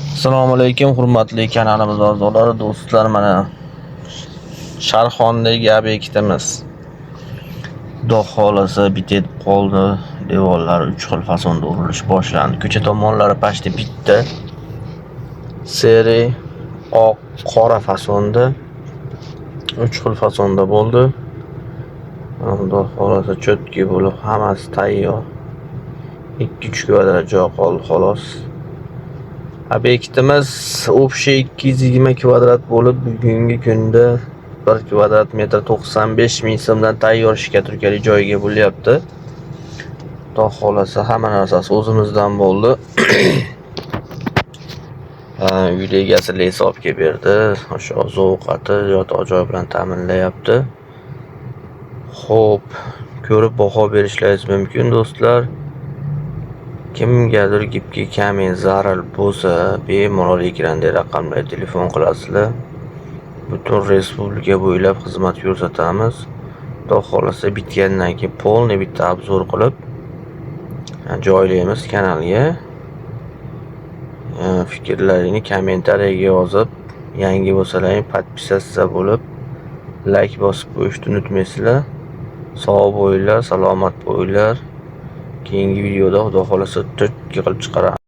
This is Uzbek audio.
Assalomu alaykum, hurmatli kanalimiz a'zolari, do'stlar, mana Sharxondagi obyektimiz. Xudo xolasa bitib qoldi. Devorlari 3 xil fasonda urilish boshlandi. Ko'cha tomonlari pashti bitta. Seri oq, qora fasonda 3 xil fasonda bo'ldi. Xudo xolasa cho'tki bo'lib hammasi tayyor. 2-3 kvadrat joy qoldi xolos. Obyektimiz общий 220 kvadrat bo'lib, bugungi kunda 1 kvadrat metr 95 ming so'mdan tayyor ishga turkali joyga bo'lyapti. Xudo xolasa hamma narsasi o'zimizdan bo'ldi. Uyli egasi hisobga berdi. O'sha ovqati, yot-joy bilan ta'minlayapti. Xo'p, ko'rib baho berishlaringiz mumkin do'stlar. Kimgadir gapga kamin zarar bo'lsa, bemalol ekranda raqamlarga telefon qilasizlar. Butun respublika bo'ylab xizmat ko'rsatamiz. Xudo xolasa bitgandan keyin polni bitta obzor qilib joylaymiz kanalga. Fikrlaringizni kommentariyaga yozib, yangi bo'lsalaring podpisatsiya bo'lib, like bosib qo'yishni unutmaysizlar. Sog' bo'linglar, salomat bo'linglar. Keyingi videoda Xudo xolasa turtki qilib chiqaramiz.